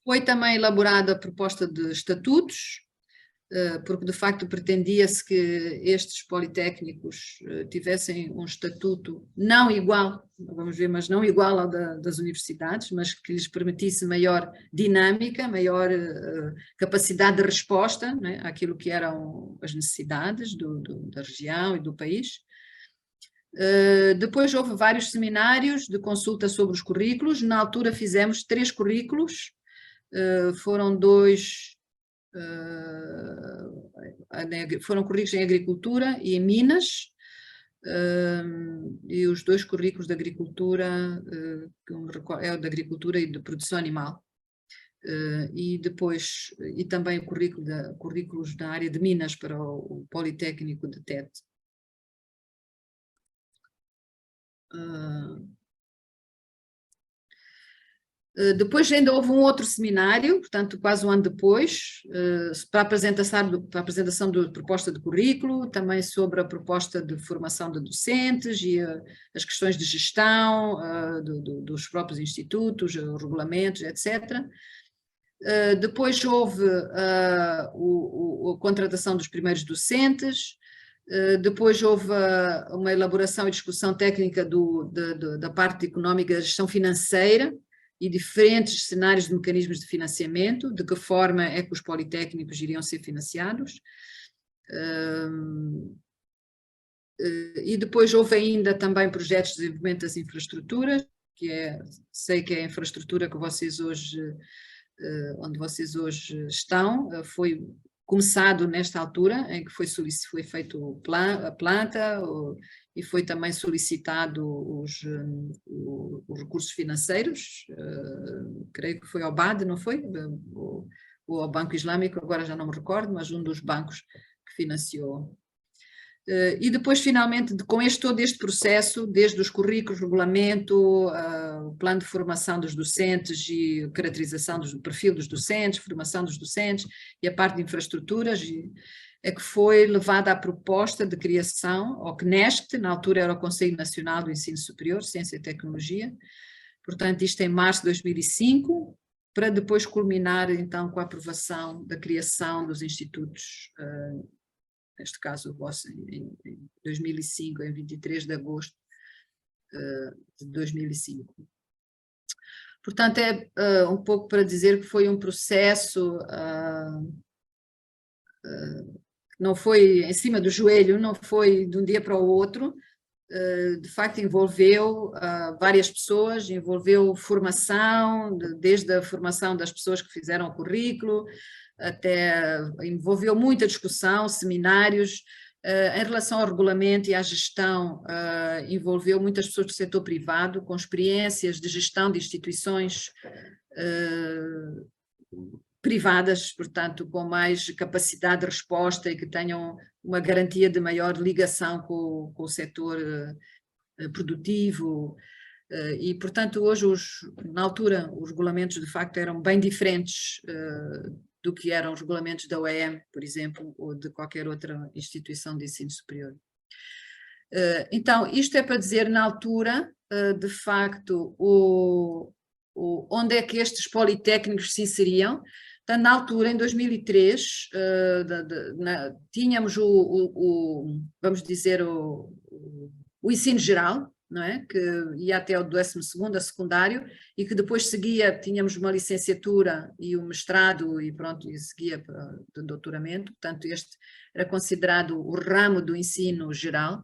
Foi também elaborada a proposta de estatutos, porque de facto pretendia-se que estes politécnicos tivessem um estatuto não igual, vamos ver, mas não igual ao das universidades, mas que lhes permitisse maior dinâmica, maior capacidade de resposta, né, àquilo que eram as necessidades da região e do país. Depois houve vários seminários de consulta sobre os currículos. Na altura fizemos 3 currículos, foram 2, foram currículos em agricultura e em Minas, e os 2 currículos de agricultura, é o de agricultura e de produção animal, e depois, e também currículos na área de Minas para o Politécnico de Tete. Depois ainda houve um outro seminário, portanto quase um ano depois, para a apresentação da proposta de currículo, também sobre a proposta de formação de docentes e as questões de gestão dos próprios institutos, os regulamentos, etc. Depois houve a contratação dos primeiros docentes. Depois houve uma elaboração e discussão técnica da parte económica da gestão financeira e diferentes cenários de mecanismos de financiamento, de que forma é que os politécnicos iriam ser financiados. E depois houve ainda também projetos de desenvolvimento das infraestruturas, sei que é a infraestrutura que vocês hoje, onde vocês hoje estão, foi começado nesta altura, em que foi feito a planta e foi também solicitado os recursos financeiros, creio que foi ao BAD, não foi? Ou ao Banco Islâmico, agora já não me recordo, mas um dos bancos que financiou. E depois, finalmente, com todo este processo, desde os currículos, regulamento, o plano de formação dos docentes e caracterização do perfil dos docentes, formação dos docentes e a parte de infraestruturas, é que foi levada a proposta de criação, ao CNESC, na altura era o Conselho Nacional do Ensino Superior, Ciência e Tecnologia, portanto isto em março de 2005, para depois culminar então com a aprovação da criação dos institutos, neste caso o vosso em 2005, em 23 de agosto de 2005. Portanto, é um pouco para dizer que foi um processo não foi em cima do joelho, não foi de um dia para o outro, de facto envolveu várias pessoas, envolveu formação, desde a formação das pessoas que fizeram o currículo, até envolveu muita discussão, seminários. Em relação ao regulamento e à gestão, envolveu muitas pessoas do setor privado, com experiências de gestão de instituições privadas, portanto, com mais capacidade de resposta e que tenham uma garantia de maior ligação com o setor produtivo. E, portanto, hoje, na altura, os regulamentos, de facto, eram bem diferentes do que eram os regulamentos da OEM, por exemplo, ou de qualquer outra instituição de ensino superior. Então, isto é para dizer, na altura, de facto, onde é que estes politécnicos se inseriam. Então, na altura, em 2003, tínhamos vamos dizer, o ensino geral, não é? Que ia até o 12º, a secundário, e que depois seguia, tínhamos uma licenciatura e um mestrado e pronto, e seguia para o doutoramento. Portanto, este era considerado o ramo do ensino geral.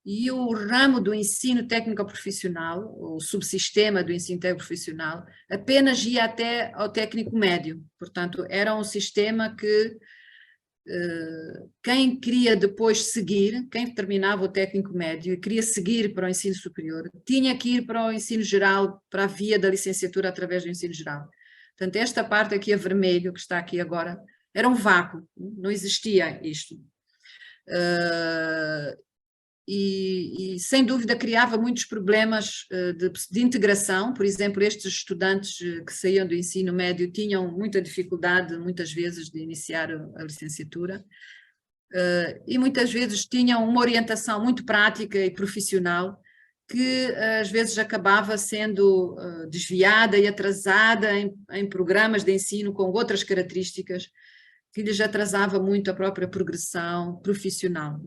E o ramo do ensino técnico-profissional, o subsistema do ensino técnico-profissional, apenas ia até ao técnico médio. Portanto, era um sistema que quem queria depois seguir, quem terminava o técnico médio e queria seguir para o ensino superior, tinha que ir para o ensino geral, para a via da licenciatura através do ensino geral. Portanto, esta parte aqui a vermelho, que está aqui agora, era um vácuo, não existia isto. E sem dúvida criava muitos problemas de integração. Por exemplo, estes estudantes que saíam do ensino médio tinham muita dificuldade, muitas vezes, de iniciar a licenciatura, e muitas vezes tinham uma orientação muito prática e profissional que às vezes acabava sendo desviada e atrasada em programas de ensino com outras características que lhes atrasava muito a própria progressão profissional.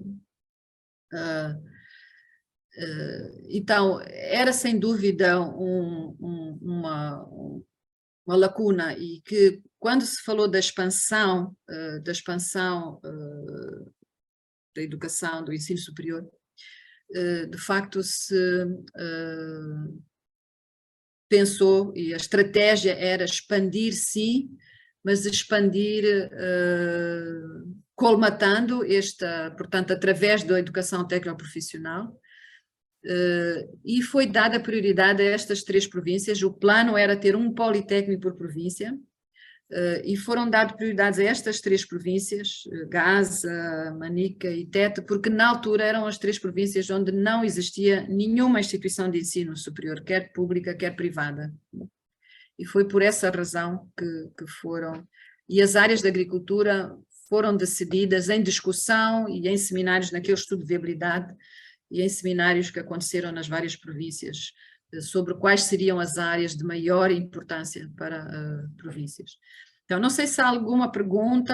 Então, era sem dúvida uma lacuna, e que quando se falou da expansão da educação, do ensino superior, de facto se pensou, e a estratégia era expandir, sim, mas expandir colmatando portanto, através da educação técnico-profissional, e foi dada prioridade a estas 3 províncias. O plano era ter um politécnico por província, e foram dadas prioridades a estas 3 províncias, Gaza, Manica e Tete, porque na altura eram as 3 províncias onde não existia nenhuma instituição de ensino superior, quer pública, quer privada. E foi por essa razão que foram... E as áreas de agricultura foram decididas em discussão e em seminários, naquele estudo de viabilidade, e em seminários que aconteceram nas várias províncias, sobre quais seriam as áreas de maior importância para províncias. Então, não sei se há alguma pergunta.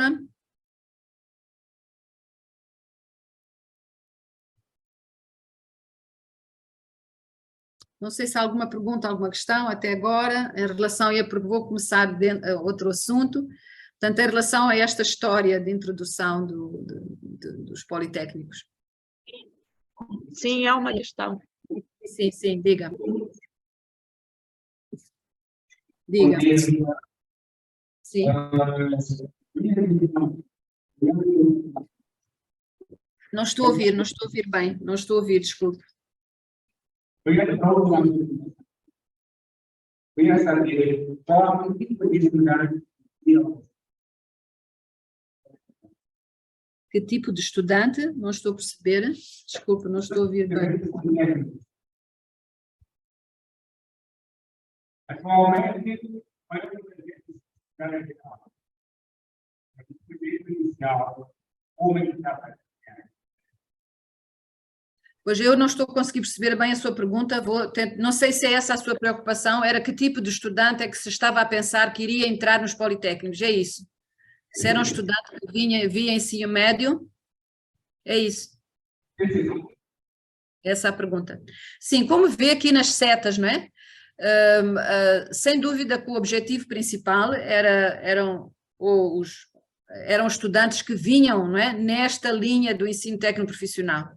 Não sei se há alguma pergunta, alguma questão até agora, em relação, vou começar outro assunto, portanto, em relação a esta história de introdução dos politécnicos. Sim, é uma questão. Sim, sim, diga. Diga. Sim. Não estou a ouvir bem, não estou a ouvir, desculpe. Que tipo de estudante? Não estou a perceber. Desculpe, não estou a ouvir bem. Atualmente, Pois eu não estou a conseguir perceber bem a sua pergunta, não sei se é essa a sua preocupação, era que tipo de estudante é que se estava a pensar que iria entrar nos politécnicos, é isso? Se era um estudante que via ensino médio, é isso? Essa é a pergunta. Sim, como vê aqui nas setas, não é? Sem dúvida que o objetivo principal eram estudantes que vinham, não é, nesta linha do ensino técnico-profissional.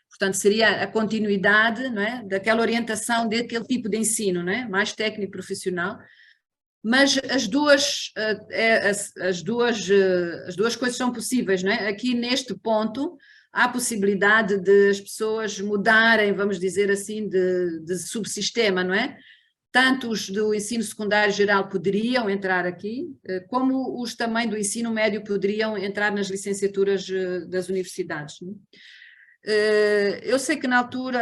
Portanto, seria a continuidade, não é, daquela orientação daquele tipo de ensino, não é, mais técnico-profissional. Mas as duas coisas são possíveis, não é? Aqui neste ponto há a possibilidade de as pessoas mudarem, vamos dizer assim, de subsistema, não é? Tanto os do ensino secundário geral poderiam entrar aqui, como os também do ensino médio poderiam entrar nas licenciaturas das universidades. Não é? Eu sei que na altura,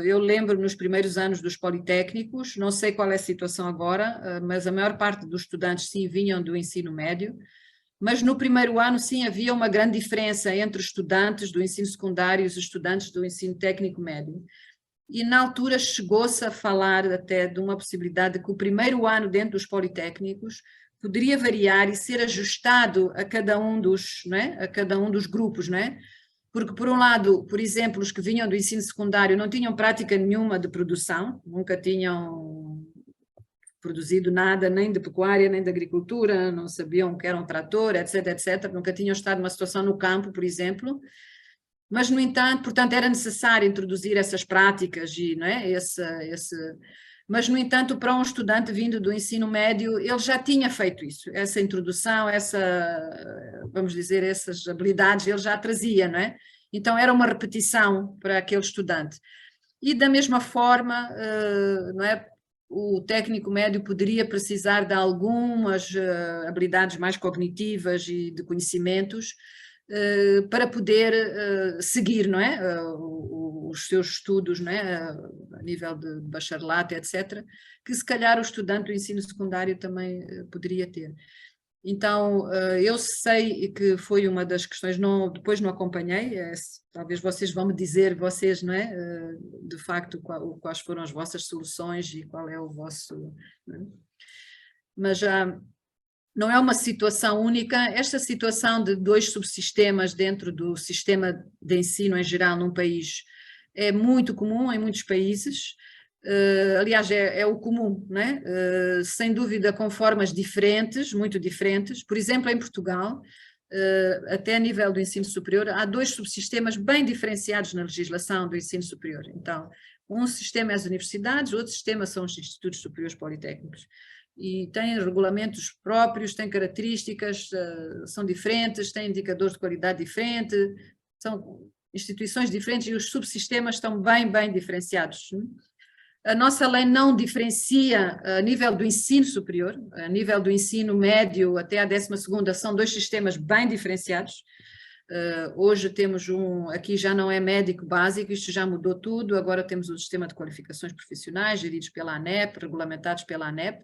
eu lembro nos primeiros anos dos politécnicos, não sei qual é a situação agora, mas a maior parte dos estudantes sim vinham do ensino médio, mas no primeiro ano sim havia uma grande diferença entre os estudantes do ensino secundário e os estudantes do ensino técnico médio. E na altura chegou-se a falar até de uma possibilidade de que o primeiro ano dentro dos politécnicos poderia variar e ser ajustado a cada um dos, não é? A cada um dos grupos, não é? Porque, por um lado, por exemplo, os que vinham do ensino secundário não tinham prática nenhuma de produção, nunca tinham produzido nada, nem de pecuária, nem de agricultura, não sabiam o que era um trator, etc, etc, nunca tinham estado numa situação no campo, por exemplo, mas, no entanto, portanto, era necessário introduzir essas práticas, e, não é? Mas, no entanto, para um estudante vindo do ensino médio, ele já tinha feito isso, essa introdução, vamos dizer, essas habilidades, ele já trazia, não é? Então era uma repetição para aquele estudante. E da mesma forma, não é? O técnico médio poderia precisar de algumas habilidades mais cognitivas e de conhecimentos para poder seguir, não é? Os seus estudos, não é? A nível de bacharelato, etc., que se calhar o estudante do ensino secundário também poderia ter. Então, eu sei que foi uma das questões, depois não acompanhei, talvez vocês vão me dizer, vocês, não é? De facto, quais foram as vossas soluções e qual é o vosso... Não é? Mas não é uma situação única, esta situação de 2 subsistemas dentro do sistema de ensino em geral num país é muito comum em muitos países, aliás é o comum, não é? Sem dúvida com formas diferentes, muito diferentes. Por exemplo, em Portugal, até a nível do ensino superior, há 2 subsistemas bem diferenciados na legislação do ensino superior. Então, um sistema é as universidades, o outro sistema são os institutos superiores politécnicos. E têm regulamentos próprios, têm características, são diferentes, têm indicadores de qualidade diferente, são instituições diferentes e os subsistemas estão bem diferenciados. A nossa lei não diferencia a nível do ensino superior, a nível do ensino médio até a 12ª, são 2 sistemas bem diferenciados. Hoje temos aqui já não é médico básico, isto já mudou tudo, agora temos o sistema de qualificações profissionais, geridos pela ANEP, regulamentados pela ANEP,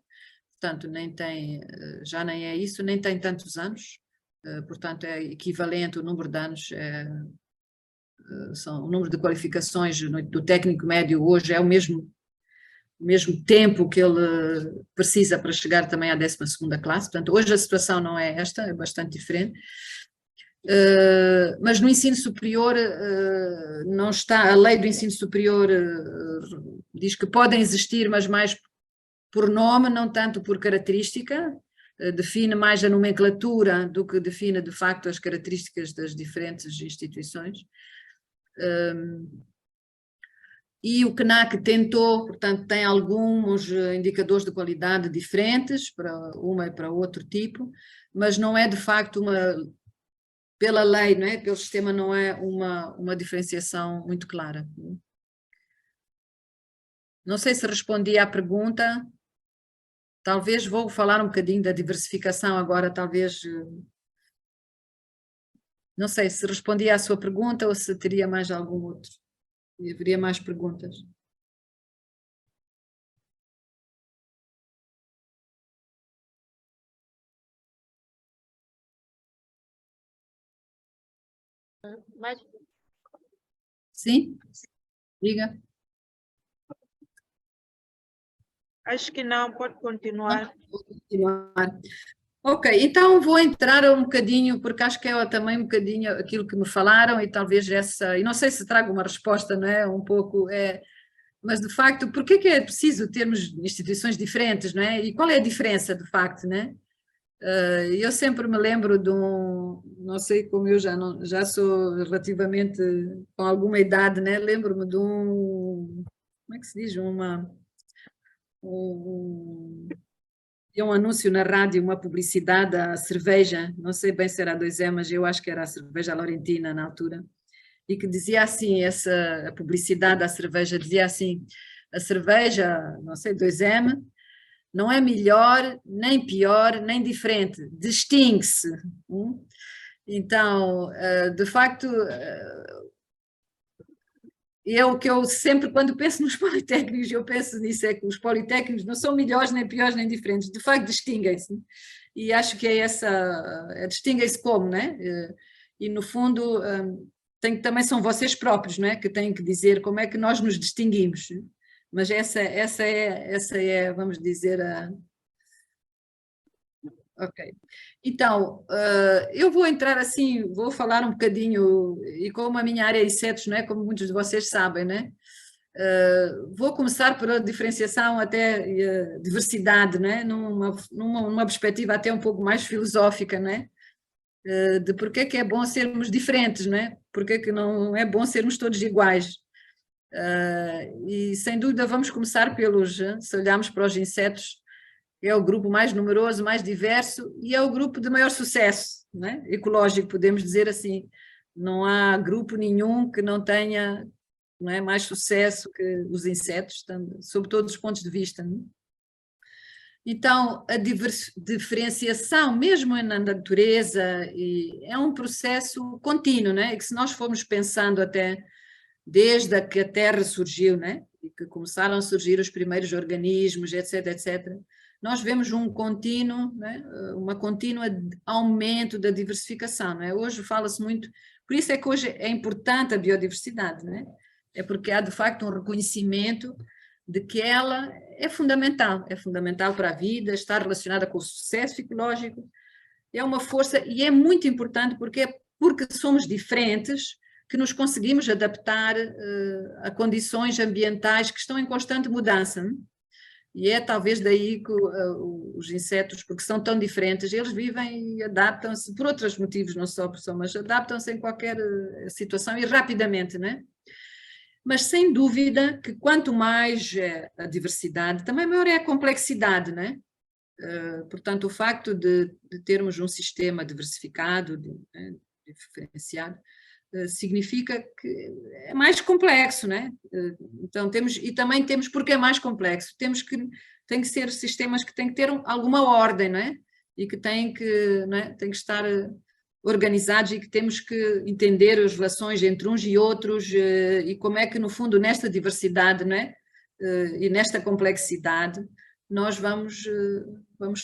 portanto já nem é isso, nem tem tantos anos, portanto é equivalente, o número de anos, o número de qualificações do técnico médio hoje é o mesmo tempo que ele precisa para chegar também à 12ª classe, portanto hoje a situação não é esta, é bastante diferente. Mas no ensino superior não está, a lei do ensino superior diz que podem existir, mas mais por nome, não tanto por característica, define mais a nomenclatura do que define de facto as características das diferentes instituições. E o CNAC tentou, portanto, tem alguns indicadores de qualidade diferentes para uma e para outro tipo, mas não é de facto pela lei, não é? Pelo sistema não é uma diferenciação muito clara. Não sei se respondi à pergunta. Talvez vou falar um bocadinho da diversificação agora, talvez, não sei se respondi à sua pergunta ou se teria mais algum outro, e haveria mais perguntas. Sim? Diga. Acho que não, pode continuar. Vou continuar. Ok, então vou entrar um bocadinho, porque acho que é também um bocadinho aquilo que me falaram e talvez e não sei se trago uma resposta, não é? Um pouco, mas de facto, por que é preciso termos instituições diferentes, não é? E qual é a diferença, de facto, não é? Eu sempre me lembro não sei como eu já sou relativamente com alguma idade, né? Lembro-me como é que se diz? Um anúncio na rádio, uma publicidade da cerveja, não sei bem se era 2M, mas eu acho que era a cerveja Laurentina na altura, e que dizia assim, a publicidade da cerveja dizia assim, a cerveja, não sei, 2M, não é melhor, nem pior, nem diferente, distingue-se. Então, de facto, o que eu sempre, quando penso nos politécnicos, eu penso nisso, é que os politécnicos não são melhores, nem piores, nem diferentes, de facto distinguem-se. E acho que distinguem-se como, né? E no fundo, também são vocês próprios, não é? Que têm que dizer como é que nós nos distinguimos. Mas essa é, vamos dizer, Ok. Então, eu vou entrar assim, vou falar um bocadinho, e como a minha área é insetos, não é? Como muitos de vocês sabem, né? Vou começar pela diferenciação até diversidade, né? Numa perspectiva até um pouco mais filosófica, né? De porque que é bom sermos diferentes, né? Porque que não é bom sermos todos iguais. E sem dúvida vamos começar se olharmos para os insetos, é o grupo mais numeroso, mais diverso e é o grupo de maior sucesso, né? Ecológico, podemos dizer assim. Não há grupo nenhum que não tenha, não é, mais sucesso que os insetos, sob todos os pontos de vista. Não é? Então, a diferenciação, mesmo na natureza, é um processo contínuo, né? E que se nós formos pensando até desde que a Terra surgiu, né? E que começaram a surgir os primeiros organismos, etc., etc., nós vemos um contínuo, né, uma contínua aumento da diversificação. Né? Hoje fala-se muito, por isso é que hoje é importante a biodiversidade, né? É porque há de facto um reconhecimento de que ela é fundamental para a vida, está relacionada com o sucesso ecológico, é uma força e é muito importante porque somos diferentes que nos conseguimos adaptar a condições ambientais que estão em constante mudança. Né? E é talvez daí que os insetos, porque são tão diferentes, eles vivem e adaptam-se, por outros motivos, não só por só, mas adaptam-se em qualquer situação e rapidamente, né? Mas sem dúvida que quanto mais é a diversidade, também maior é a complexidade, né? Portanto, o facto de termos um sistema diversificado, diferenciado, significa que é mais complexo, né? Então também temos, porque é mais complexo, tem que ser sistemas que têm que ter alguma ordem, não é? E que têm que, não é? Têm que estar organizados e que temos que entender as relações entre uns e outros e como é que, no fundo, nesta diversidade, não é? E nesta complexidade, nós vamos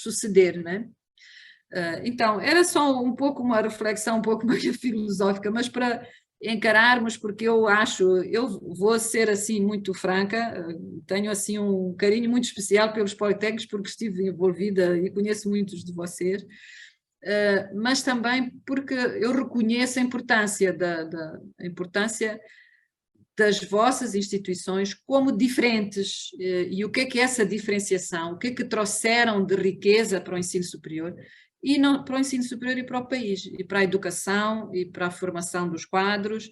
suceder, não é? Então, era só um pouco uma reflexão um pouco mais filosófica, mas para encararmos, porque eu vou ser assim muito franca, tenho assim um carinho muito especial pelos politécnicos, porque estive envolvida e conheço muitos de vocês, mas também porque eu reconheço a importância das vossas instituições como diferentes e o que é essa diferenciação, o que é que trouxeram de riqueza para o ensino superior e não para o ensino superior e para o país, e para a educação e para a formação dos quadros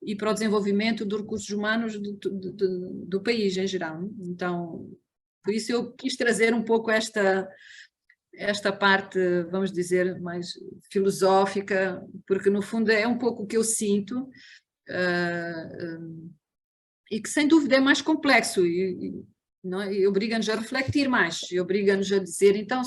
e para o desenvolvimento dos recursos humanos do país em geral. Então, por isso eu quis trazer um pouco esta parte, vamos dizer, mais filosófica, porque no fundo é um pouco o que eu sinto, e que sem dúvida é mais complexo e obriga-nos a refletir mais, e obriga-nos a dizer, então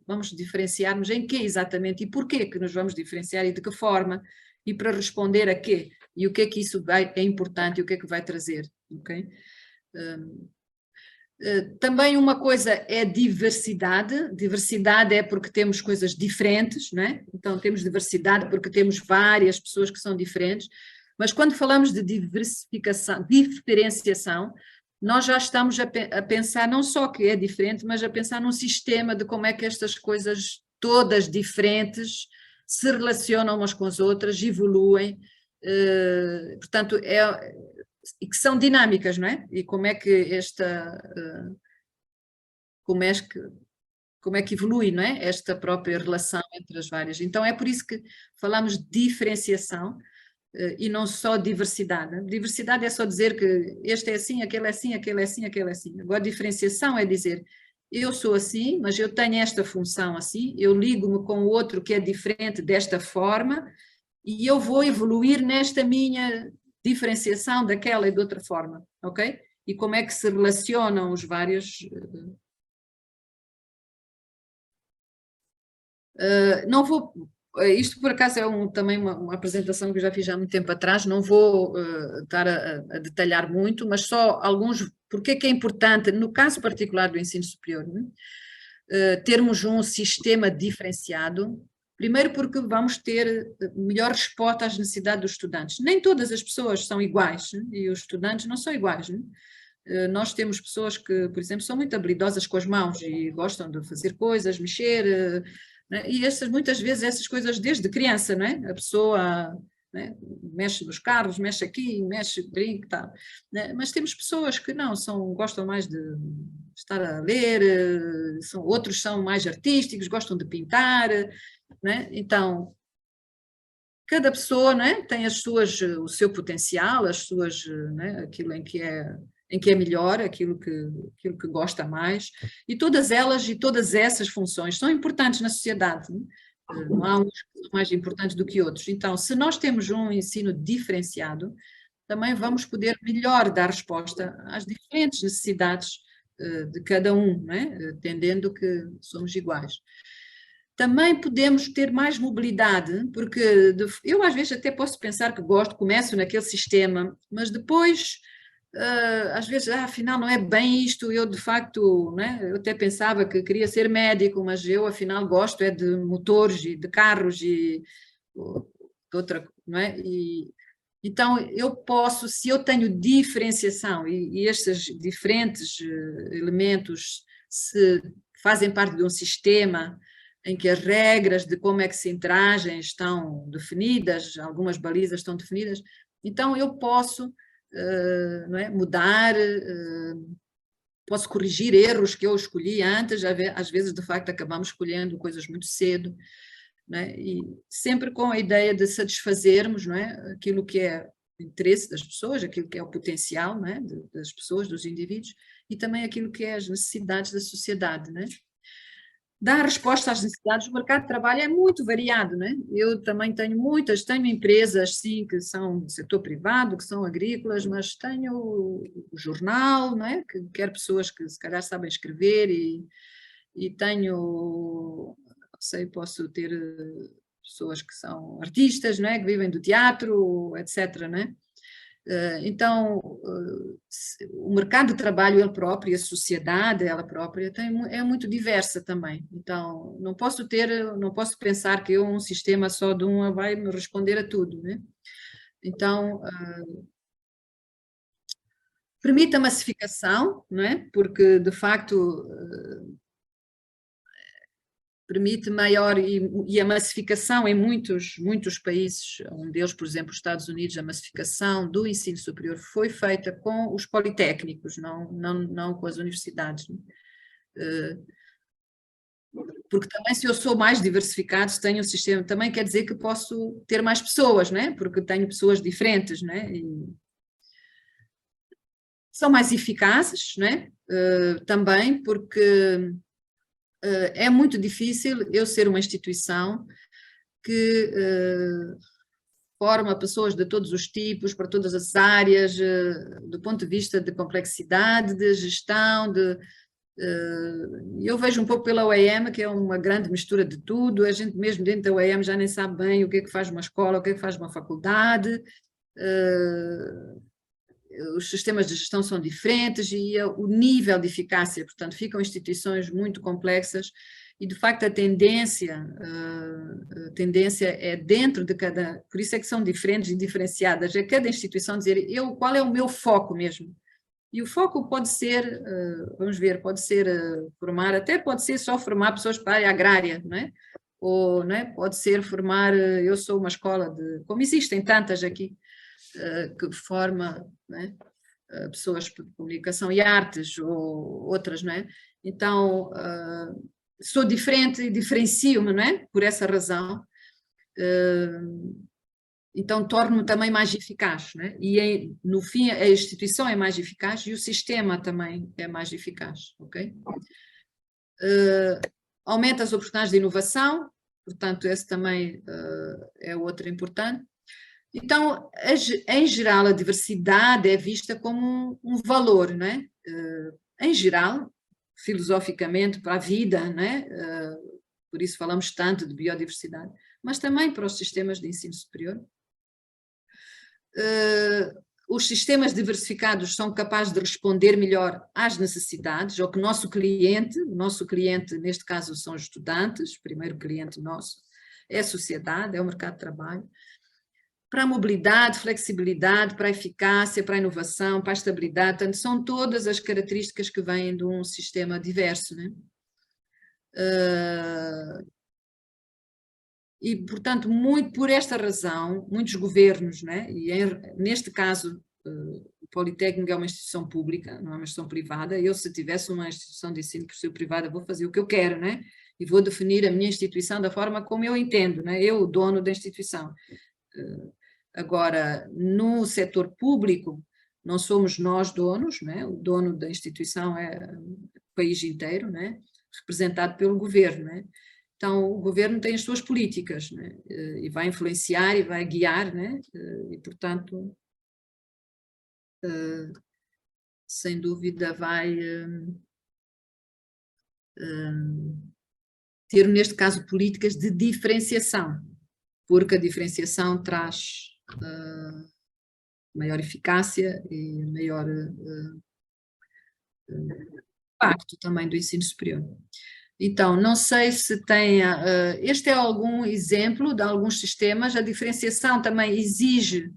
vamos diferenciar-nos em quê exatamente e porquê que nos vamos diferenciar e de que forma e para responder a quê e o que é que isso é importante e o que é que vai trazer, ok? Também uma coisa é diversidade. Diversidade é porque temos coisas diferentes, não é? Então temos diversidade porque temos várias pessoas que são diferentes, mas quando falamos de diferenciação, nós já estamos a pensar não só que é diferente, mas a pensar num sistema de como é que estas coisas todas diferentes se relacionam umas com as outras, evoluem, portanto, e que são dinâmicas, não é? E como é que como é que evolui, não é? Esta própria relação entre as várias. Então é por isso que falamos de diferenciação e não só diversidade. Diversidade é só dizer que este é assim, aquele é assim, aquele é assim, aquele é assim. Agora diferenciação é dizer eu sou assim, mas eu tenho esta função assim, eu ligo-me com o outro que é diferente desta forma e eu vou evoluir nesta minha diferenciação daquela e de outra forma, ok? E como é que se relacionam os vários... não vou... Isto, por acaso, é também uma apresentação que eu já fiz há muito tempo atrás, não vou estar a detalhar muito, mas só alguns... Porque é que é importante, no caso particular do ensino superior, termos um sistema diferenciado. Primeiro porque vamos ter melhor resposta às necessidades dos estudantes. Nem todas as pessoas são iguais, né? E os estudantes não são iguais. Né? Nós temos pessoas que, por exemplo, são muito habilidosas com as mãos e gostam de fazer coisas, mexer, né? E muitas vezes essas coisas desde criança, não é? A pessoa... né? Mexe nos carros, mexe aqui, mexe, brinca e tal. Né? Mas temos pessoas que não, gostam mais de estar a ler, outros são mais artísticos, gostam de pintar, né? Então, cada pessoa, né, tem o seu potencial, né, aquilo em que é melhor, aquilo que gosta mais, e todas elas e todas essas funções são importantes na sociedade, né? Não há uns que são mais importantes do que outros. Então, se nós temos um ensino diferenciado, também vamos poder melhor dar resposta às diferentes necessidades de cada um, né? Entendendo que somos iguais. Também podemos ter mais mobilidade, porque eu às vezes até posso pensar que começo naquele sistema, mas depois às vezes, afinal não é bem isto, eu de facto, né, eu até pensava que queria ser médico, mas eu afinal gosto é de motores e de carros e de outra, não é? Então eu posso, se eu tenho diferenciação e estes diferentes elementos se fazem parte de um sistema em que as regras de como é que se interagem estão definidas, algumas balizas estão definidas, então eu posso não é, mudar, posso corrigir erros que eu escolhi antes, às vezes de facto acabamos escolhendo coisas muito cedo, não é? E sempre com a ideia de satisfazermos, não é, aquilo que é o interesse das pessoas, aquilo que é o potencial, não é, das pessoas, dos indivíduos, e também aquilo que é as necessidades da sociedade, não é? Dar resposta às necessidades do mercado de trabalho é muito variado, não é? Eu também tenho empresas, sim, que são do setor privado, que são agrícolas, mas tenho o jornal, não é? Que quer pessoas que se calhar sabem escrever e tenho, não sei, posso ter pessoas que são artistas, não é? Que vivem do teatro, etc, não é? Então, o mercado de trabalho ele próprio, a sociedade ela própria é muito diversa também. Então, não posso pensar que um sistema só de uma vai me responder a tudo, né? Então, permite a massificação, não é? Porque, de facto, permite maior, e a massificação em muitos países, um deles, por exemplo, os Estados Unidos, a massificação do ensino superior foi feita com os politécnicos, não com as universidades. Porque também se eu sou mais diversificado, se tenho um sistema, também quer dizer que posso ter mais pessoas, né? Porque tenho pessoas diferentes, né? E são mais eficazes, né? Também porque é muito difícil eu ser uma instituição que forma pessoas de todos os tipos, para todas as áreas, do ponto de vista de complexidade, de gestão, eu vejo um pouco pela UEM, que é uma grande mistura de tudo, a gente mesmo dentro da UEM já nem sabe bem o que é que faz uma escola, o que é que faz uma faculdade, os sistemas de gestão são diferentes e o nível de eficácia, portanto, ficam instituições muito complexas e, de facto, a tendência é dentro de cada, por isso é que são diferentes e diferenciadas, é cada instituição dizer qual é o meu foco mesmo. E o foco pode ser, vamos ver, pode ser pode ser só formar pessoas para a área agrária, não é? Ou não é? Pode ser formar, eu sou uma escola como existem tantas aqui, que forma, não é? Pessoas de comunicação e artes, ou outras, não é? Então, sou diferente e diferencio-me, não é? Por essa razão. Então torno-me também mais eficaz, né? E no fim a instituição é mais eficaz e o sistema também é mais eficaz, ok? Aumenta as oportunidades de inovação, portanto esse também é outro importante. Então, em geral, a diversidade é vista como um valor, não é? Em geral, filosoficamente, para a vida, não é? Por isso falamos tanto de biodiversidade, mas também para os sistemas de ensino superior. Os sistemas diversificados são capazes de responder melhor às necessidades, ao que o nosso cliente, neste caso são os estudantes, o primeiro cliente nosso, é a sociedade, é o mercado de trabalho, para a mobilidade, flexibilidade, para a eficácia, para a inovação, para a estabilidade, portanto, são todas as características que vêm de um sistema diverso, né? E, portanto, muito por esta razão, muitos governos, né, e neste caso o Politécnico é uma instituição pública, não é uma instituição privada, eu se tivesse uma instituição de ensino privada vou fazer o que eu quero, né, e vou definir a minha instituição da forma como eu entendo, né, eu o dono da instituição. Agora, no setor público, não somos nós donos, né, o dono da instituição é o país inteiro, né, representado pelo governo, né. Então, o governo tem as suas políticas, né? E vai influenciar e vai guiar, né? E, portanto, sem dúvida vai ter, neste caso, políticas de diferenciação, porque a diferenciação traz maior eficácia e maior impacto também do ensino superior. Então, não sei se tem, este é algum exemplo de alguns sistemas, a diferenciação também exige,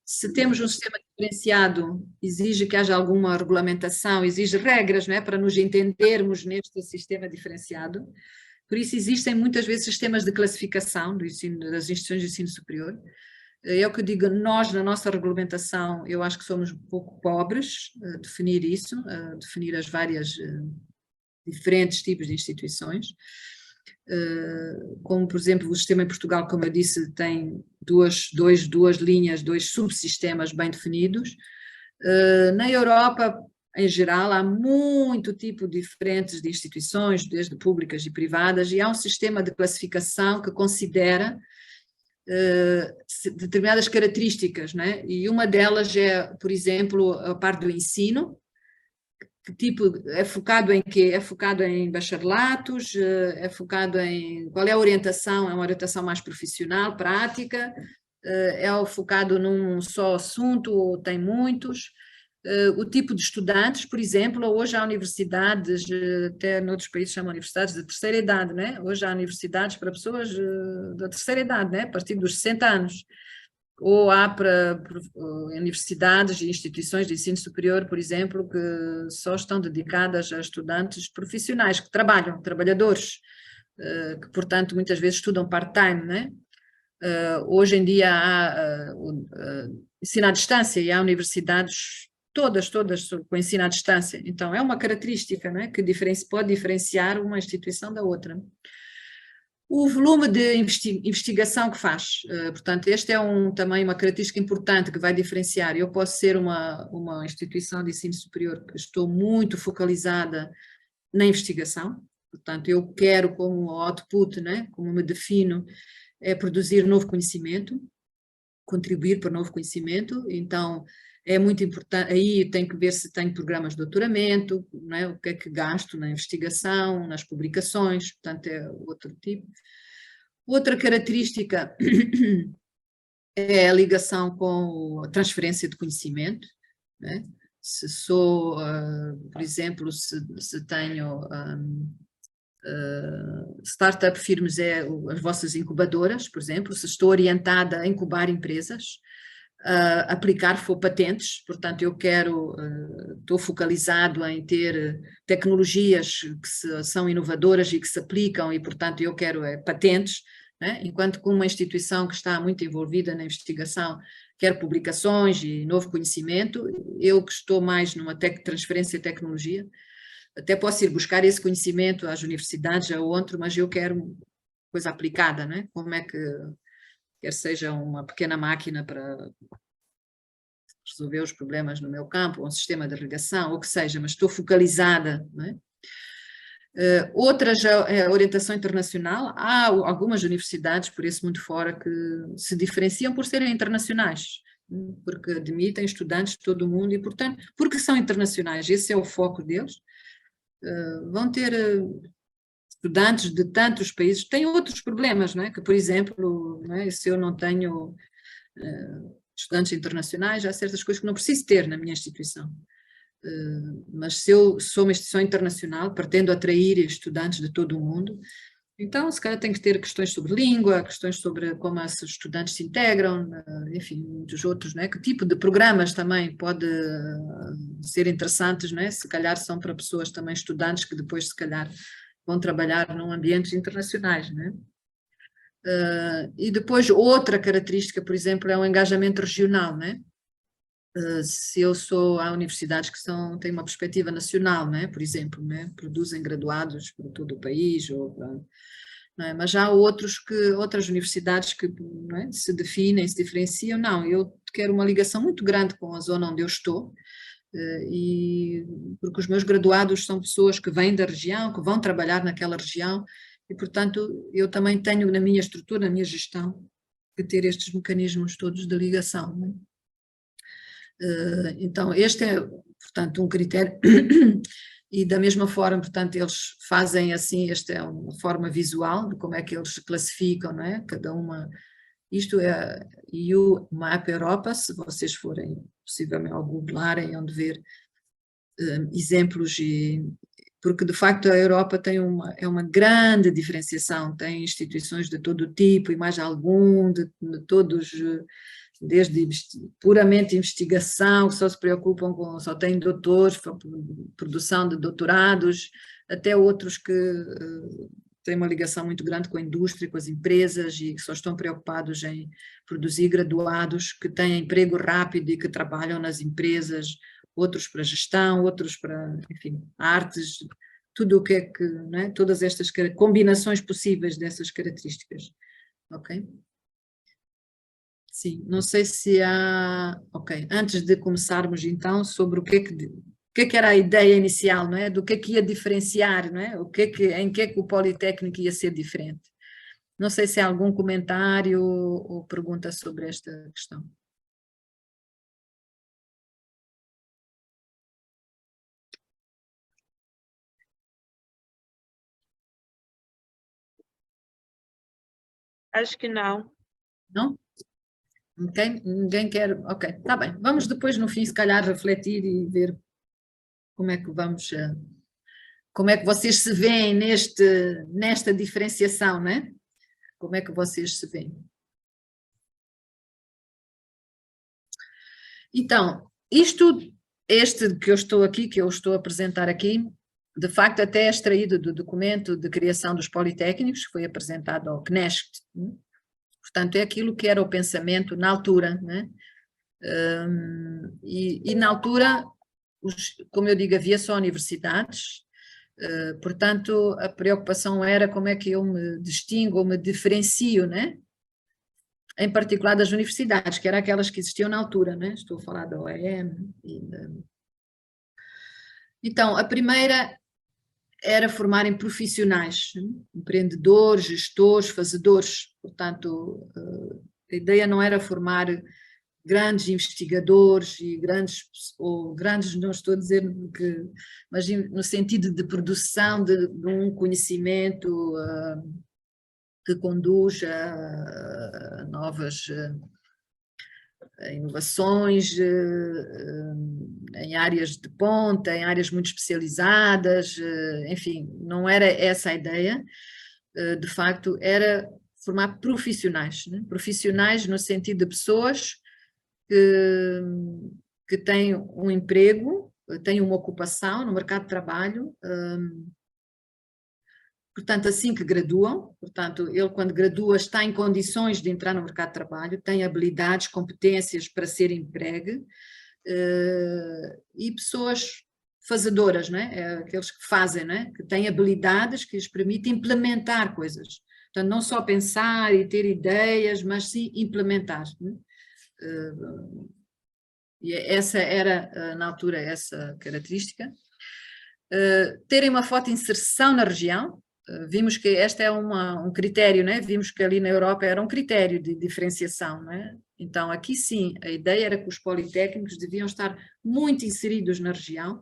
se temos um sistema diferenciado, exige que haja alguma regulamentação, exige regras, não é, para nos entendermos neste sistema diferenciado. Por isso existem muitas vezes sistemas de classificação do ensino, das instituições de ensino superior. É o que eu digo, nós na nossa regulamentação, eu acho que somos um pouco pobres a definir isso, a definir as várias diferentes tipos de instituições. Como, por exemplo, o sistema em Portugal, como eu disse, tem duas linhas, dois subsistemas bem definidos. Na Europa, em geral, há muito tipo diferentes de instituições, desde públicas e privadas, e há um sistema de classificação que considera determinadas características, não é? E uma delas é, por exemplo, a parte do ensino. Que tipo, é focado em quê? É focado em bacharelatos, é focado em qual é a orientação? É uma orientação mais profissional, prática, é focado num só assunto ou tem muitos? O tipo de estudantes, por exemplo, hoje há universidades, até noutros países chamam universidades de terceira idade, né? Hoje há universidades para pessoas da terceira idade, né? A partir dos 60 anos. Ou há para universidades e instituições de ensino superior, por exemplo, que só estão dedicadas a estudantes profissionais, que trabalham, trabalhadores, que, portanto, muitas vezes estudam part-time, né? Hoje em dia há ensino à distância e há universidades todas com ensino à distância. Então, é uma característica, né, que pode diferenciar uma instituição da outra. O volume de investigação que faz, portanto, este é também uma característica importante que vai diferenciar. Eu posso ser uma instituição de ensino superior que estou muito focalizada na investigação, portanto, eu quero como output, né, como me defino, é produzir novo conhecimento, contribuir para novo conhecimento, então é muito importante, aí tem que ver se tem programas de doutoramento, né, o que é que gasto na investigação, nas publicações, portanto é outro tipo. Outra característica é a ligação com a transferência de conhecimento, né? Se sou, por exemplo, se tenho startup firms, as vossas incubadoras, por exemplo, se estou orientada a incubar empresas, aplicar patentes, portanto eu estou focalizado em ter tecnologias que são inovadoras e que se aplicam e portanto eu quero patentes, né? Enquanto que uma instituição que está muito envolvida na investigação quer publicações e novo conhecimento, eu que estou mais numa transferência de tecnologia, até posso ir buscar esse conhecimento às universidades, a outro, mas eu quero coisa aplicada, né? Como é que quer seja uma pequena máquina para resolver os problemas no meu campo, ou um sistema de irrigação, ou o que seja, mas estou focalizada, não é? Outras, a orientação internacional, há algumas universidades, por isso muito fora, que se diferenciam por serem internacionais, porque admitem estudantes de todo o mundo e, portanto, porque são internacionais, esse é o foco deles, vão ter estudantes de tantos países, têm outros problemas, não é? Que, por exemplo, não é? Se eu não tenho estudantes internacionais, há certas coisas que não preciso ter na minha instituição. Mas se eu sou uma instituição internacional, pretendo atrair estudantes de todo o mundo, então se calhar tenho que ter questões sobre língua, questões sobre como esses estudantes se integram, enfim, muitos outros, não é? Que tipo de programas também pode ser interessantes, não é? Se calhar são para pessoas também, estudantes que depois se calhar vão trabalhar num ambientes internacionais, não é? E depois outra característica, por exemplo, é o engajamento regional, não é? Se eu há universidades que têm uma perspectiva nacional, não é? Por exemplo, não é? Produzem graduados para todo o país, não é? Mas há outras universidades que não é? Se definem, se diferenciam. Não, eu quero uma ligação muito grande com a zona onde eu estou, porque os meus graduados são pessoas que vêm da região, que vão trabalhar naquela região, e portanto eu também tenho na minha estrutura, na minha gestão, que ter estes mecanismos todos de ligação, não é? Então este é, portanto, um critério e da mesma forma, portanto, eles fazem assim, esta é uma forma visual de como é que eles se classificam, não é? Cada uma Isto é EU Map Europa, se vocês forem possivelmente ao googlarem, onde ver exemplos, porque de facto a Europa tem é uma grande diferenciação, tem instituições de todo o tipo e mais algum, de todos, desde puramente investigação, que só se preocupam com, só têm doutores, produção de doutorados, até outros que têm uma ligação muito grande com a indústria, com as empresas e que só estão preocupados em produzir graduados que têm emprego rápido e que trabalham nas empresas, outros para gestão, outros para, enfim, artes, tudo o que é que, não é? Todas estas combinações possíveis dessas características, ok? Sim, não sei se há, ok, antes de começarmos então sobre o que é que era a ideia inicial, não é? Do que ia diferenciar, não é? Em que é que o Politécnico ia ser diferente? Não sei se há algum comentário ou pergunta sobre esta questão. Acho que não. Não? Ok? Ninguém quer. Ok, está bem. Vamos depois, no fim, se calhar, refletir e ver como é que vamos. Como é que vocês se veem nesta diferenciação, né? Como é que vocês se veem? Então, este que eu estou aqui, que eu estou a apresentar aqui, de facto até é extraído do documento de criação dos Politécnicos, que foi apresentado ao CNESC. Portanto, é aquilo que era o pensamento na altura, né? E na altura, como eu digo, havia só universidades, portanto, a preocupação era como é que eu me distingo ou me diferencio, né? Em particular das universidades, que eram aquelas que existiam na altura, né? Estou a falar da OEM. Então, a primeira era formarem profissionais, empreendedores, gestores, fazedores, portanto, a ideia não era formar grandes investigadores e grandes, não estou a dizer que, mas no sentido de produção de um conhecimento que conduz a novas inovações em áreas de ponta, em áreas muito especializadas, enfim, não era essa a ideia, de facto, era formar profissionais, né? Profissionais no sentido de pessoas que têm um emprego, têm uma ocupação no mercado de trabalho, portanto, assim que graduam, portanto, ele quando gradua está em condições de entrar no mercado de trabalho, tem habilidades, competências para ser empregue, e pessoas fazedoras, não é? Aqueles que fazem, não é? Que têm habilidades que lhes permitem implementar coisas. Portanto, não só pensar e ter ideias, mas sim implementar. E essa era, na altura, essa característica. Terem uma forte inserção na região. Vimos que este é um critério, né? Vimos que ali na Europa era um critério de diferenciação, né? Então aqui sim, a ideia era que os politécnicos deviam estar muito inseridos na região,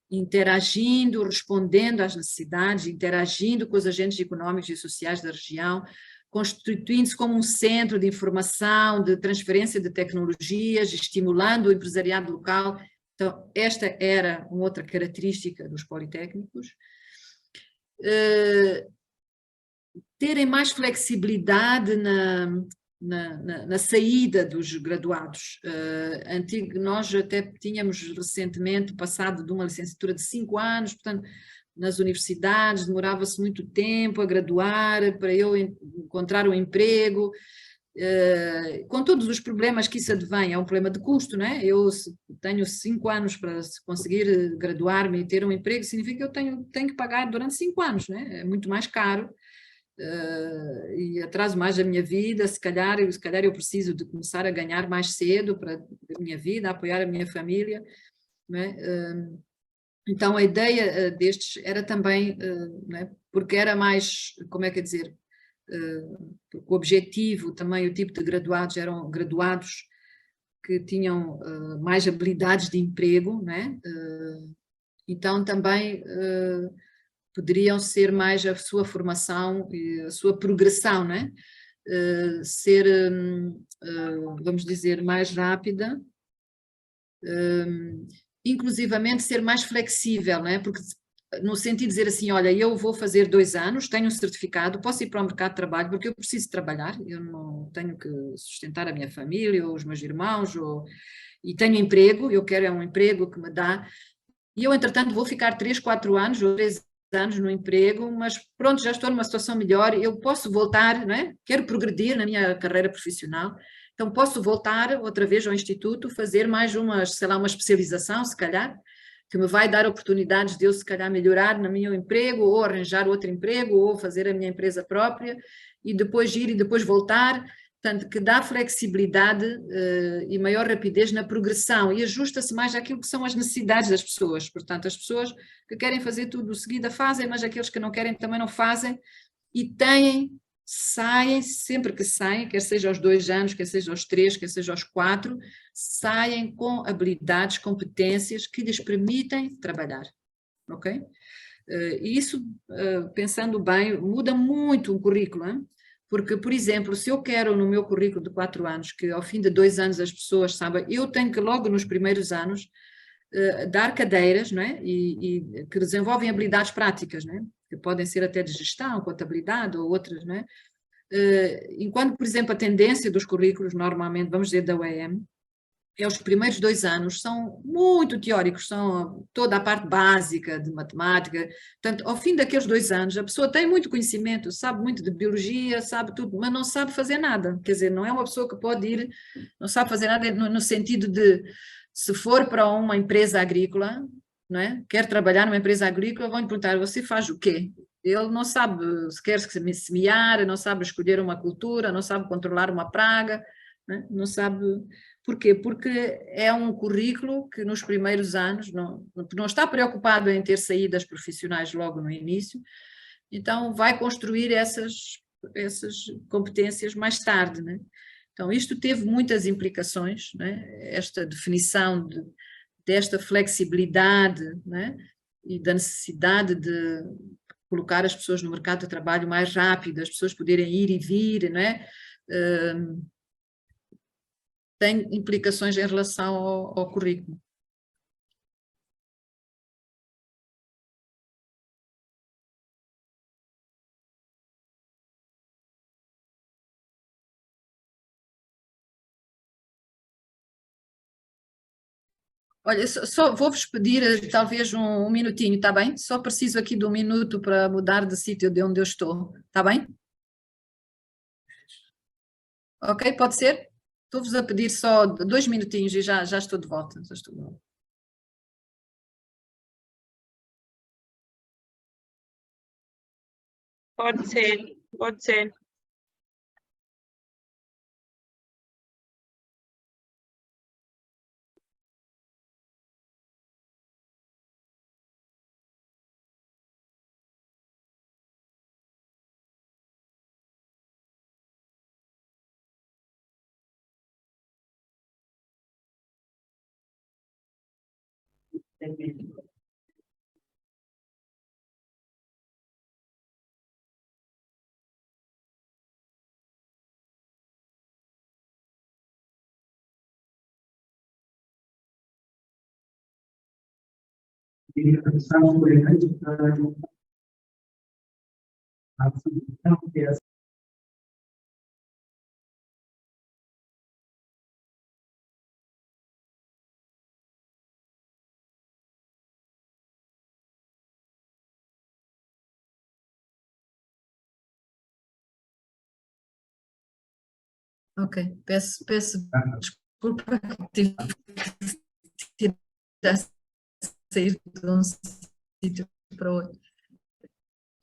interagindo, respondendo às necessidades, interagindo com os agentes económicos e sociais da região, constituindo-se como um centro de informação, de transferência de tecnologias, estimulando o empresariado local. Então, esta era uma outra característica dos politécnicos. Terem mais flexibilidade na saída dos graduados. Nós até tínhamos recentemente passado de uma licenciatura de 5 anos, portanto, nas universidades demorava-se muito tempo a graduar para eu encontrar um emprego, com todos os problemas que isso advém, é um problema de custo, não é? Eu tenho 5 anos para conseguir graduar-me e ter um emprego, significa que eu tenho que pagar durante 5 anos, não é? É muito mais caro. E atraso mais a minha vida, se calhar eu preciso de começar a ganhar mais cedo para a minha vida, apoiar a minha família, não é? Então a ideia destes era também, não é? Porque era mais, como é que é dizer, o objetivo também, o tipo de graduados eram graduados que tinham mais habilidades de emprego, não é? Então também poderiam ser mais a sua formação e a sua progressão, não é? ser, vamos dizer, mais rápida, inclusivamente ser mais flexível, né? Porque no sentido de dizer assim, olha, eu vou fazer 2 anos, tenho um certificado, posso ir para o mercado de trabalho porque eu preciso trabalhar, eu não tenho que sustentar a minha família ou os meus irmãos, e tenho emprego, eu quero é um emprego que me dá, e eu entretanto vou ficar 3, 4 anos ou 3 anos no emprego, mas pronto, já estou numa situação melhor, eu posso voltar, não é? Quero progredir na minha carreira profissional, então posso voltar outra vez ao instituto, fazer mais uma, sei lá, uma especialização, se calhar, que me vai dar oportunidades de eu, se calhar, melhorar no meu emprego, ou arranjar outro emprego, ou fazer a minha empresa própria, e depois ir e depois voltar, portanto, que dá flexibilidade e maior rapidez na progressão, e ajusta-se mais àquilo que são as necessidades das pessoas, portanto, as pessoas que querem fazer tudo de seguida fazem, mas aqueles que não querem também não fazem, e saem, sempre que saem, quer seja aos 2 anos, quer seja aos 3, quer seja aos 4, saem com habilidades, competências que lhes permitem trabalhar, ok? E isso, pensando bem, muda muito um currículo, hein? Porque, por exemplo, se eu quero no meu currículo de 4 anos, que ao fim de 2 anos as pessoas saibam, eu tenho que logo nos primeiros anos dar cadeiras, não é? E que desenvolvem habilidades práticas, não é? Que podem ser até de gestão, contabilidade ou outras, não é? Enquanto, por exemplo, a tendência dos currículos, normalmente, vamos dizer, da UEM, é os primeiros 2 anos são muito teóricos, são toda a parte básica de matemática, portanto, ao fim daqueles 2 anos, a pessoa tem muito conhecimento, sabe muito de biologia, sabe tudo, mas não sabe fazer nada, quer dizer, não é uma pessoa que pode ir, não sabe fazer nada no sentido de, se for para uma empresa agrícola, não é? Quer trabalhar numa empresa agrícola, vão lhe perguntar, você faz o quê? Ele não sabe sequer semear, não sabe escolher uma cultura, não sabe controlar uma praga, não sabe. Porquê? Porque é um currículo que nos primeiros anos não está preocupado em ter saídas profissionais logo no início, então vai construir essas competências mais tarde, né? Então isto teve muitas implicações, né? Esta definição desta flexibilidade, né? E da necessidade de colocar as pessoas no mercado de trabalho mais rápido, as pessoas poderem ir e vir, né? Tem implicações em relação ao currículo. Olha, só vou-vos pedir talvez um minutinho, está bem? Só preciso aqui de um minuto para mudar de sítio de onde eu estou, está bem? Ok, pode ser? Estou-vos a pedir só 2 minutinhos e já estou de volta. Já estou de volta. Pode ser, pode ser. Ok, peço desculpa que tive que sair de um sítio para outro.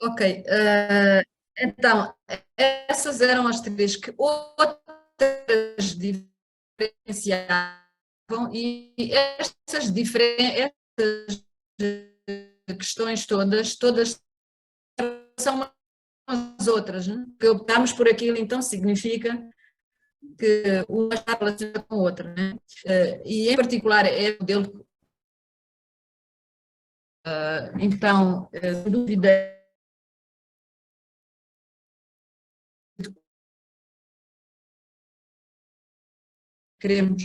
Ok, então, essas eram as 3 que outras diferenciavam, e essas questões todas são umas às outras, né? Que optamos por aquilo, então significa que uma está relacionada com a outra, né? E em particular é o modelo, então, sem dúvida, queremos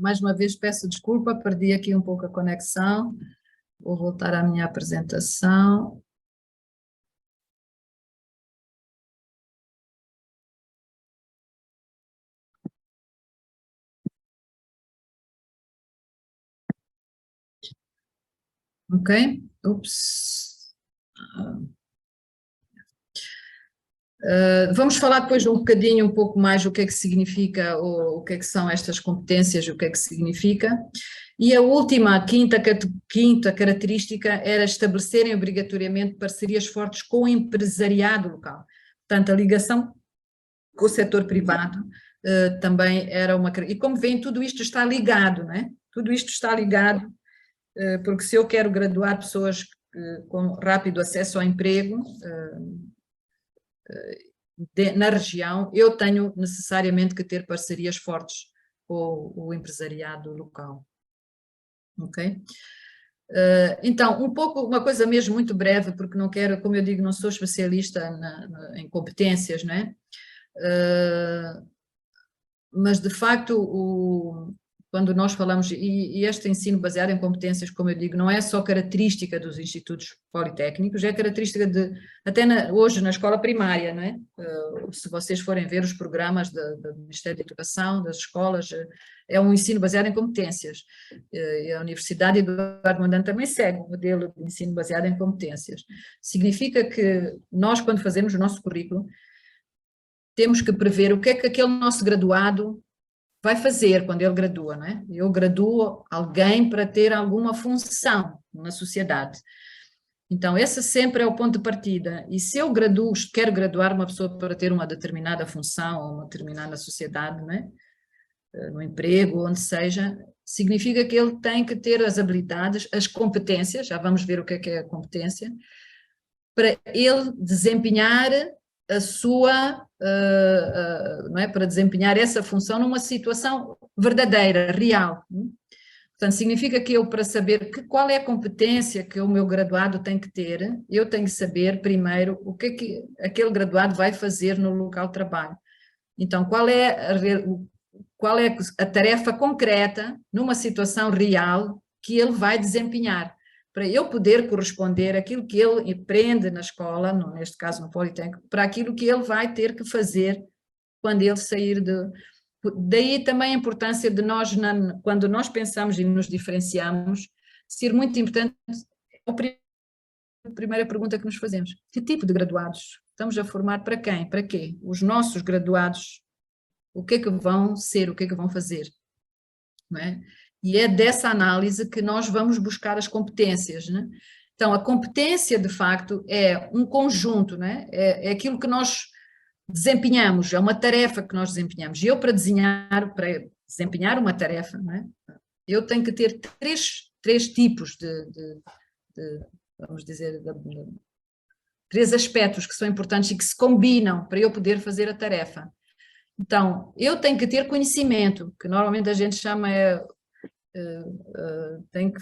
mais uma vez peço desculpa, perdi aqui um pouco a conexão. Vou voltar à minha apresentação. Ok? Ups. Vamos falar depois um bocadinho, um pouco mais o que é que significa, o que é que são estas competências, o que é que significa. E a última, quinta característica era estabelecerem obrigatoriamente parcerias fortes com o empresariado local. Portanto, a ligação com o setor privado também era uma... E como veem, tudo isto está ligado, não é? Tudo isto está ligado, porque se eu quero graduar pessoas com rápido acesso ao emprego na região, eu tenho necessariamente que ter parcerias fortes com o empresariado local. Ok? Então, uma coisa mesmo muito breve, porque não quero, como eu digo, não sou especialista em competências, não é? Mas de facto, quando nós falamos, e este ensino baseado em competências, como eu digo, não é só característica dos institutos politécnicos, é característica até hoje na escola primária, não é? Se vocês forem ver os programas do Ministério da Educação, das escolas, é um ensino baseado em competências. E a Universidade Eduardo Mondlane também segue o modelo de ensino baseado em competências. Significa que nós, quando fazemos o nosso currículo, temos que prever o que é que aquele nosso graduado vai fazer quando ele gradua, não é? Eu graduo alguém para ter alguma função na sociedade. Então, esse sempre é o ponto de partida. E se eu quero graduar uma pessoa para ter uma determinada função ou uma determinada sociedade, não é? No emprego, onde seja, significa que ele tem que ter as habilidades, as competências, já vamos ver o que é a competência, para ele desempenhar a sua, não é? Para desempenhar essa função numa situação verdadeira, real. Portanto, significa que eu, para saber qual é a competência que o meu graduado tem que ter, eu tenho que saber primeiro o que aquele graduado vai fazer no local de trabalho. Então, qual é a tarefa concreta, numa situação real, que ele vai desempenhar, para eu poder corresponder àquilo que ele aprende na escola, neste caso no Politécnico, para aquilo que ele vai ter que fazer quando ele sair de... Daí também a importância de nós, quando nós pensamos e nos diferenciamos, ser muito importante, a primeira pergunta que nos fazemos: que tipo de graduados estamos a formar? Para quem? Para quê? Os nossos graduados, o que é que vão ser, o que é que vão fazer? Não é? E é dessa análise que nós vamos buscar as competências, né? Então, a competência, de facto, é um conjunto, né? É aquilo que nós desempenhamos, é uma tarefa que nós desempenhamos. E eu, para desempenhar uma tarefa, né? Eu tenho que ter três tipos vamos dizer, três aspectos que são importantes e que se combinam para eu poder fazer a tarefa. Então, eu tenho que ter conhecimento, que normalmente a gente chama tem que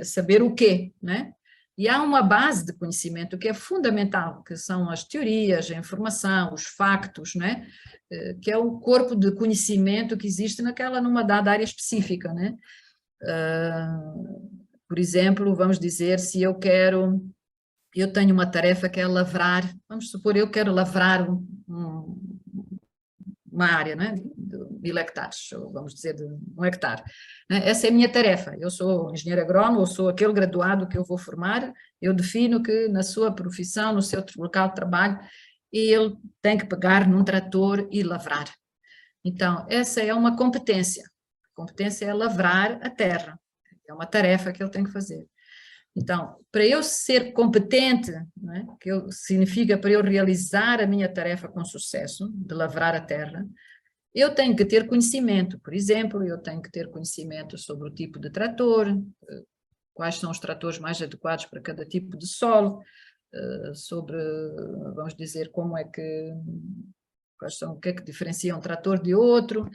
saber o quê, né? E há uma base de conhecimento que é fundamental, que são as teorias, a informação, os factos, né? Que é o corpo de conhecimento que existe numa dada área específica, né? Por exemplo, vamos dizer, se eu tenho uma tarefa que é lavrar, vamos supor, eu quero lavrar uma área, né, de 1000 hectares, ou vamos dizer de 1 hectare. Essa é a minha tarefa. Eu sou engenheiro agrónomo, ou sou aquele graduado que eu vou formar, eu defino que na sua profissão, no seu local de trabalho, ele tem que pegar num trator e lavrar. Então, essa é uma competência. A competência é lavrar a terra. É uma tarefa que ele tem que fazer. Então, para eu ser competente, não é? Significa para eu realizar a minha tarefa com sucesso, de lavrar a terra, eu tenho que ter conhecimento. Por exemplo, eu tenho que ter conhecimento sobre o tipo de trator, quais são os tratores mais adequados para cada tipo de solo, sobre, vamos dizer, como é que, quais são, o que é que diferencia um trator de outro,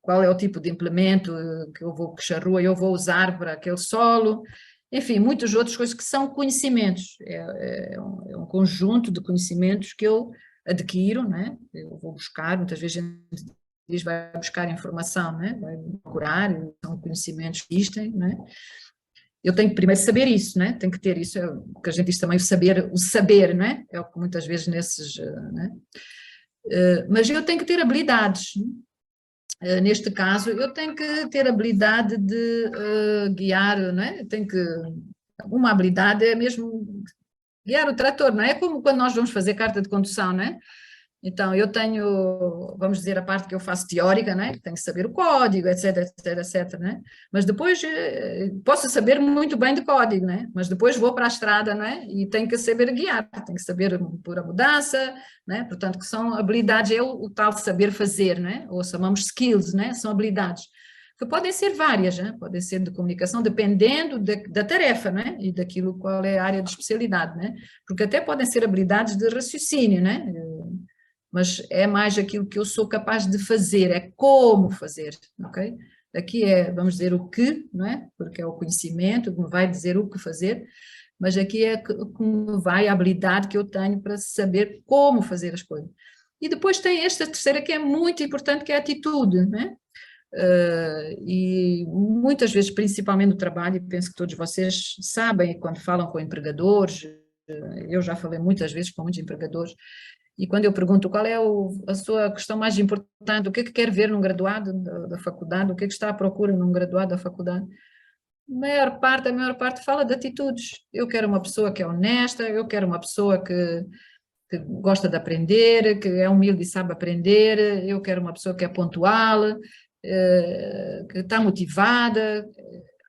qual é o tipo de implemento que charrua eu vou usar para aquele solo, enfim, muitas outras coisas que são conhecimentos, é um conjunto de conhecimentos que eu adquiro, né? Eu vou buscar, muitas vezes a gente diz vai buscar informação, né? Vai procurar, são conhecimentos que existem, né? Eu tenho que primeiro saber isso, né? Tenho que ter isso, é o que a gente diz também, o saber, né? É o que muitas vezes nesses, né? Mas eu tenho que ter habilidades. Neste caso, eu tenho que ter habilidade de guiar, não é? Uma habilidade é mesmo guiar o trator, não é? É como quando nós vamos fazer carta de condução, não é? Então, eu tenho, vamos dizer, a parte que eu faço teórica, né? Tenho que saber o código, etc, etc, etc, né? Mas depois posso saber muito bem de código, né? Mas depois vou para a estrada, né? E tenho que saber guiar, tenho que saber pôr a mudança, né? Portanto, que são habilidades, o tal saber fazer, né? Ou chamamos skills, né? São habilidades que podem ser várias, né? Podem ser de comunicação, dependendo da tarefa, né? E daquilo qual é a área de especialidade, né? Porque até podem ser habilidades de raciocínio, né? Mas é mais aquilo que eu sou capaz de fazer, é como fazer, ok? Aqui vamos dizer, o que, não é? Porque é o conhecimento que me vai dizer o que fazer, mas aqui é como vai a habilidade que eu tenho para saber como fazer as coisas. E depois tem esta terceira que é muito importante, que é a atitude, né? E muitas vezes, principalmente no trabalho, e penso que todos vocês sabem, quando falam com empregadores, eu já falei muitas vezes com muitos empregadores, e quando eu pergunto qual é a sua questão mais importante, o que é que quer ver num graduado da faculdade, o que é que está à procura num graduado da faculdade, a maior parte fala de atitudes. Eu quero uma pessoa que é honesta, eu quero uma pessoa que gosta de aprender, que é humilde e sabe aprender, eu quero uma pessoa que é pontual, que está motivada.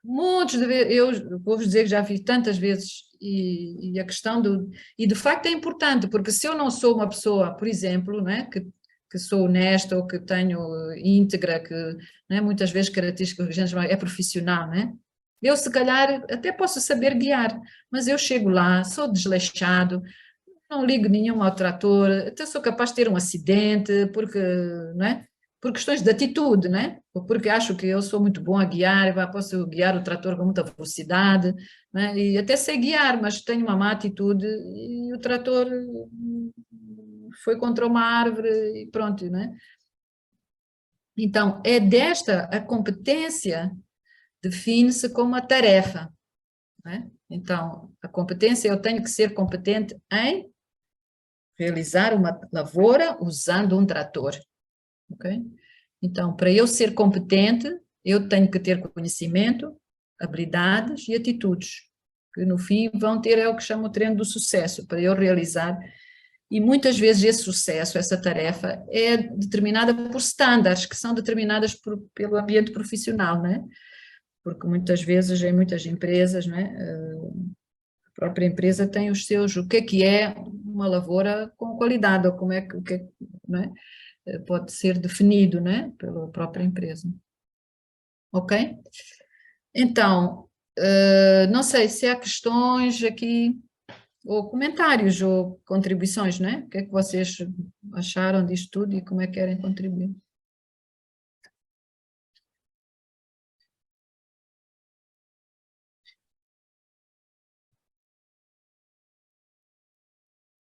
Montes de vezes, eu vou-vos dizer que já vi tantas vezes, e a questão e de facto é importante, porque se eu não sou uma pessoa, por exemplo, né, que sou honesta ou que tenho íntegra, que, né, muitas vezes características que a gente chama é profissional, né? Eu se calhar até posso saber guiar, mas eu chego lá, sou desleixado, não ligo nenhum ao trator, até sou capaz de ter um acidente, porque, não é? Por questões de atitude, né? Ou porque acho que eu sou muito bom a guiar, posso guiar o trator com muita velocidade, né? E até sei guiar, mas tenho uma má atitude e o trator foi contra uma árvore e pronto, né? Então, a competência define-se como a tarefa, né? Então, a competência, eu tenho que ser competente em realizar uma lavoura usando um trator, ok? Então, para eu ser competente, eu tenho que ter conhecimento, habilidades e atitudes, que no fim vão ter, é o que chamo o treino do sucesso, para eu realizar. E muitas vezes esse sucesso, essa tarefa, é determinada por estándares, que são determinadas pelo ambiente profissional, né? Porque muitas vezes, em muitas empresas, né? A própria empresa tem os seus, o que é uma lavoura com qualidade, ou como é que, não é? Pode ser definido, né, pela própria empresa. Ok? Então, não sei se há questões aqui, ou comentários, ou contribuições, né? O que é que vocês acharam disto tudo e como é que querem contribuir?